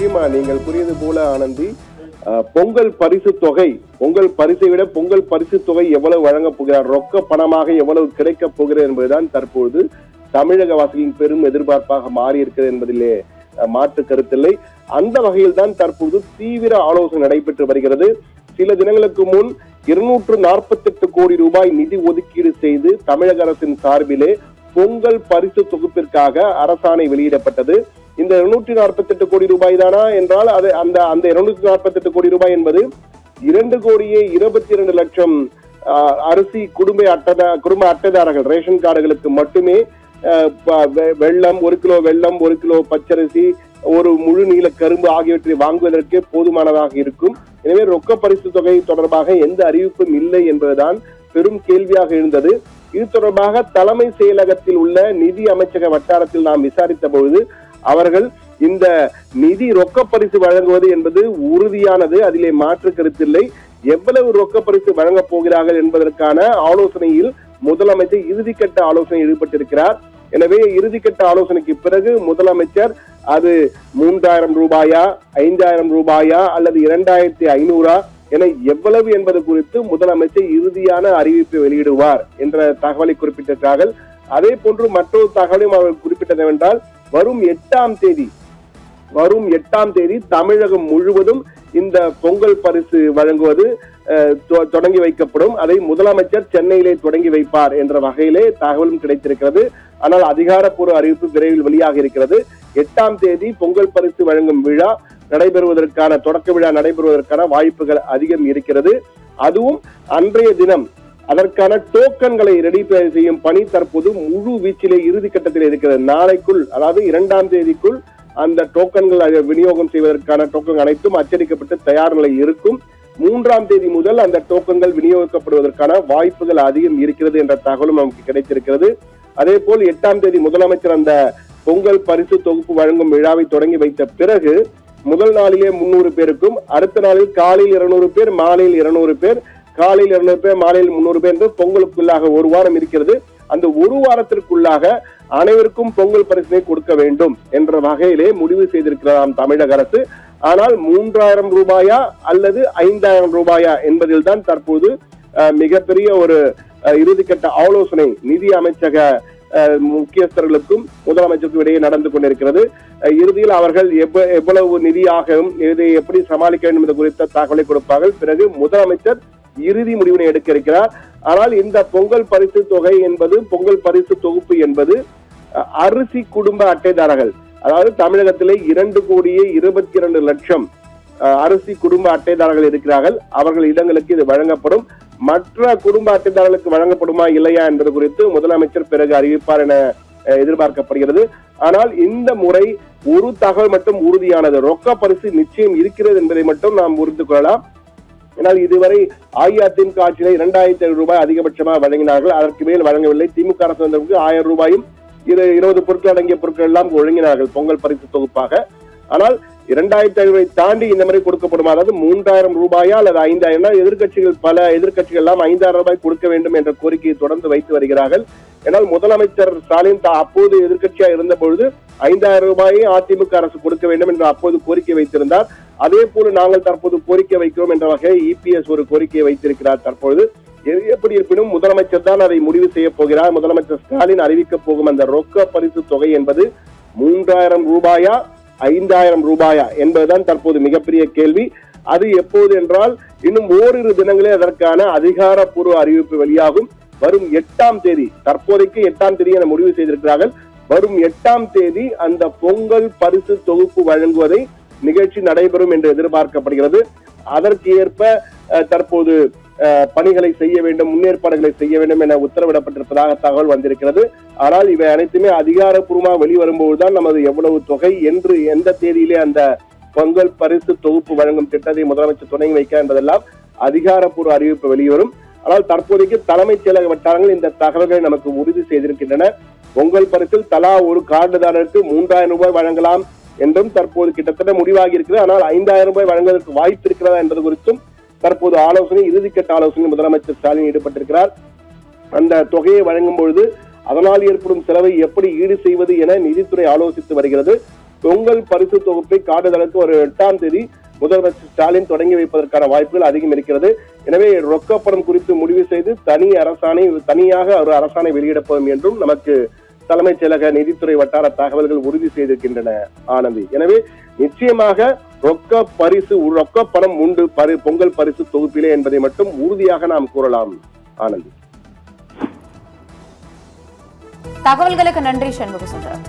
நிச்சயமா நீங்கள் கூறியது போல ஆனந்தி, பொங்கல் பரிசு தொகை, பொங்கல் பரிசை விட பொங்கல் பரிசு தொகை எவ்வளவு வழங்கப் போகிறார், ரொக்க பணமாக எவ்வளவு கிடைக்கப் போகிறது என்பதுதான் தற்போது தமிழக வாசிகளின் பெரும் எதிர்பார்ப்பாக மாறி இருக்கிறது என்பதிலே மாற்று கருத்தில்லை. அந்த வகையில் தான் தற்போது தீவிர ஆலோசனை நடைபெற்று வருகிறது. சில தினங்களுக்கு முன் 248 கோடி ரூபாய் நிதி ஒதுக்கீடு செய்து தமிழக அரசின் சார்பிலே பொங்கல் பரிசு தொகுப்பிற்காக அரசாணை வெளியிடப்பட்டது. இந்த 248 கோடி ரூபாய் தானா என்றால் அது அந்த 248 கோடி ரூபாய் என்பது 2,22,00,000 அரிசி குடும்ப அட்டைதாரர்கள் ரேஷன் கார்டுகளுக்கு மட்டுமே வெள்ளம், 1 கிலோ வெள்ளம், 1 கிலோ பச்சரிசி, ஒரு முழு நீள கரும்பு ஆகியவற்றை வாங்குவதற்கே போதுமானதாக இருக்கும். எனவே ரொக்க பரிசு தொகை தொடர்பாக எந்த அறிவிப்பும் இல்லை என்பதுதான் பெரும் கேள்வியாக இருந்தது. இது தொடர்பாக தலைமை செயலகத்தில் உள்ள நிதி அமைச்சக வட்டாரத்தில் நாம் விசாரித்த பொழுது அவர்கள் இந்த நிதி ரொக்க பரிசு வழங்குவது என்பது உறுதியானது, அதிலே மாற்று கருத்தில்லை. எவ்வளவு ரொக்க பரிசு வழங்கப் போகிறார்கள் என்பதற்கான ஆலோசனையில் முதலமைச்சர் இறுதிக்கட்ட ஆலோசனை ஈடுபட்டிருக்கிறார். எனவே இறுதிக்கட்ட ஆலோசனைக்கு பிறகு முதலமைச்சர் அது 3,000 ரூபாயா, 5,000 ரூபாயா அல்லது 2,500 என எவ்வளவு என்பது குறித்து முதலமைச்சர் இறுதியான அறிவிப்பை வெளியிடுவார் என்ற தகவலை குறிப்பிட்டிருக்கிறார்கள். அதே போன்று மற்றொரு தகவலையும் அவர்கள் குறிப்பிட்டதென்றால் வரும் 8ஆம் தேதி தமிழகம் முழுவதும் இந்த பொங்கல் பரிசு வழங்குவது தொடங்கி வைக்கப்படும். அதை முதலமைச்சர் சென்னையிலே தொடங்கி வைப்பார் என்ற வகையிலே தகவலும் கிடைத்திருக்கிறது. ஆனால் அதிகாரப்பூர்வ அறிவிப்பு விரைவில் வெளியாக இருக்கிறது. 8ஆம் தேதி பொங்கல் பரிசு வழங்கும் விழா நடைபெறுவதற்கான தொடக்க விழா நடைபெறுவதற்கான வாய்ப்புகள் அதிகம் இருக்கிறது. அதுவும் அன்றைய தினம் அதற்கான டோக்கன்களை ரெடி செய்யும் பணி தற்போது முழு வீச்சிலே இறுதி கட்டத்தில் இருக்கிறது. நாளைக்குள், அதாவது 2ஆம் தேதிக்குள் அந்த டோக்கன்கள் விநியோகம் செய்வதற்கான டோக்கன் அனைத்தும் அச்சடிக்கப்பட்டு தயார் நிலை இருக்கும். 3ஆம் தேதி முதல் அந்த டோக்கன்கள் விநியோகிக்கப்படுவதற்கான வாய்ப்புகள் அதிகம் இருக்கிறது என்ற தகவலும் நமக்கு கிடைத்திருக்கிறது. அதே போல் 8ஆம் தேதி முதலமைச்சர் அந்த பொங்கல் பரிசு தொகுப்பு வழங்கும் விழாவை தொடங்கி வைத்த பிறகு முதல் நாளிலே 300 பேருக்கும், அடுத்த நாளில் காலையில் 200 பேர், மாலையில் 200 பேர், காலையில் 200 பேர், மாலையில் 300 பேர் என்று பொங்கலுக்குள்ளாக ஒரு வாரம் இருக்கிறது. அந்த ஒரு வாரத்திற்குள்ளாக அனைவருக்கும் பொங்கல் பரிசினை கொடுக்க வேண்டும் என்ற வகையிலே முடிவு செய்திருக்கிறாராம் தமிழக அரசு. ஆனால் 3,000 ரூபாயா அல்லது 5,000 ரூபாயா என்பதில் தான் தற்போது மிகப்பெரிய ஒரு இறுதிக்கட்ட ஆலோசனை நிதி அமைச்சக முக்கியஸ்தர்களுக்கும் முதலமைச்சருக்கும் இடையே நடந்து கொண்டிருக்கிறது. இறுதியில் அவர்கள் எவ்வளவு நிதியாகவும் இதை எப்படி சமாளிக்க வேண்டும் என்பது குறித்த தகவலை கொடுப்பார்கள். பிறகு முதலமைச்சர் இறுதி முடிவினை எடுக்க இருக்கிறார். ஆனால் இந்த பொங்கல் பரிசு தொகை என்பது, பொங்கல் பரிசு தொகுப்பு என்பது அரிசி குடும்ப அட்டைதாரர்கள், அதாவது தமிழகத்திலே 2,22,00,000 அரிசி குடும்ப அட்டைதாரர்கள் இருக்கிறார்கள். அவர்கள் இடங்களுக்கு இது வழங்கப்படும். மற்ற குடும்ப அட்டைதாரர்களுக்கு வழங்கப்படுமா இல்லையா என்பது குறித்து முதலமைச்சர் பிறகு அறிவிப்பார் என எதிர்பார்க்கப்படுகிறது. ஆனால் இந்த முறை ஒரு தகவல் மட்டும் உறுதியானது, ரொக்க பரிசு நிச்சயம் இருக்கிறது என்பதை மட்டும் நாம் புரிந்து கொள்ளலாம். ஏனால் இதுவரை அஇஅதிமுக ஆட்சியிலே 2,500 ரூபாய் அதிகபட்சமாக வழங்கினார்கள். அதற்கு மேல் வழங்கவில்லை. திமுக அரசு வந்தவர்களுக்கு 1000 ரூபாயும் 20 பொருட்கள் அடங்கிய பொருட்கள் எல்லாம் வழங்கினார்கள் பொங்கல் பரிசு தொகுப்பாக. ஆனால் 2,500 தாண்டி இந்த முறை கொடுக்கப்படுமா, அதாவது 3,000 ரூபாயா அல்லது 5,000? எதிர்கட்சிகள், பல எதிர்கட்சிகள் எல்லாம் 5,000 ரூபாய் கொடுக்க வேண்டும் என்ற கோரிக்கையை தொடர்ந்து வைத்து வருகிறார்கள். ஏனால் முதலமைச்சர் ஸ்டாலின் அப்போது எதிர்கட்சியா இருந்த பொழுது 5,000 ரூபாயை அதிமுக அரசு கொடுக்க வேண்டும் என்று அப்போது கோரிக்கை வைத்திருந்தார். அதே போல நாங்கள் தற்போது கோரிக்கை வைக்கிறோம் என்ற வகையில் இபிஎஸ் ஒரு கோரிக்கையை வைத்திருக்கிறார். தற்பொழுது எப்படி இருப்பினும் முதலமைச்சர் தான் அதை முடிவு செய்ய போகிறார். முதலமைச்சர் ஸ்டாலின் அறிவிக்க போகும் அந்த ரொக்க பரிசு தொகை என்பது 3,000 ரூபாயா 5,000 ரூபாயா என்பதுதான் தற்போது மிகப்பெரிய கேள்வி. அது எப்போது என்றால் இன்னும் ஓரிரு தினங்களே அதற்கான அதிகாரப்பூர்வ அறிவிப்பு வெளியாகும். வரும் 8ஆம் தேதி, தற்போதைக்கு 8ஆம் தேதி என முடிவு செய்திருக்கிறார்கள். வரும் 8ஆம் தேதி அந்த பொங்கல் பரிசு தொகுப்பு வழங்குவதை நிகழ்ச்சி நடைபெறும் என்று எதிர்பார்க்கப்படுகிறது. அதற்கு ஏற்ப தற்போது பணிகளை செய்ய வேண்டும், முன்னேற்பாடுகளை செய்ய வேண்டும் என உத்தரவிடப்பட்டிருப்பதாக தகவல் வந்திருக்கிறது. ஆனால் இவை அனைத்துமே அதிகாரப்பூர்வமாக வெளிவரும்போதுதான் நமது எவ்வளவு தொகை என்று, எந்த தேதியிலே அந்த பொங்கல் பரிசு தொகுப்பு வழங்கும் திட்டத்தை முதலமைச்சர் தொடங்கி வைக்க என்பதெல்லாம் அதிகாரப்பூர்வ அறிவிப்பு வெளிவரும். ஆனால் தற்போதைக்கு தலைமைச் செயலக வட்டாரங்கள் இந்த தகவல்களை நமக்கு உறுதி செய்திருக்கின்றன. பொங்கல் பரிசில் தலா ஒரு கார்டுதாரருக்கு 3,000 ரூபாய் வழங்கலாம் என்றும் தற்போது கிட்டத்தட்ட முடிவாகி இருக்கிறது. ஆனால் 5,000 ரூபாய் வழங்குவதற்கு வாய்ப்பு இருக்கிறதா என்பது குறித்தும் தற்போது ஆலோசனை, இறுதிக்கட்ட ஆலோசனை முதலமைச்சர் ஸ்டாலின் ஈடுபட்டிருக்கிறார். அந்த தொகையை வழங்கும் பொழுது அதனால் ஏற்படும் செலவை எப்படி ஈடு செய்வது என நிதித்துறை ஆலோசித்து வருகிறது. பொங்கல் பரிசு தொகுப்பை காட்டுதலுக்கு ஒரு 8ஆம் தேதி முதலமைச்சர் ஸ்டாலின் தொடங்கி வைப்பதற்கான வாய்ப்புகள் அதிகம் இருக்கிறது. எனவே ரொக்கப்பணம் குறித்து முடிவு செய்து தனியாக ஒரு அரசாணை வெளியிடப்படும் என்றும் நமக்கு தலைமைச் செயலக நிதித்துறை வட்டார தகவல்கள் உறுதி செய்திருக்கின்றன ஆனந்தி. எனவே நிச்சயமாக ரொக்க பணம் உண்டு பொங்கல் பரிசு தொகுப்பிலே என்பதை மட்டும் உறுதியாக நாம் கூறலாம் ஆனந்தி. தகவல்களுக்கு நன்றி சண்முக சுந்தரம்.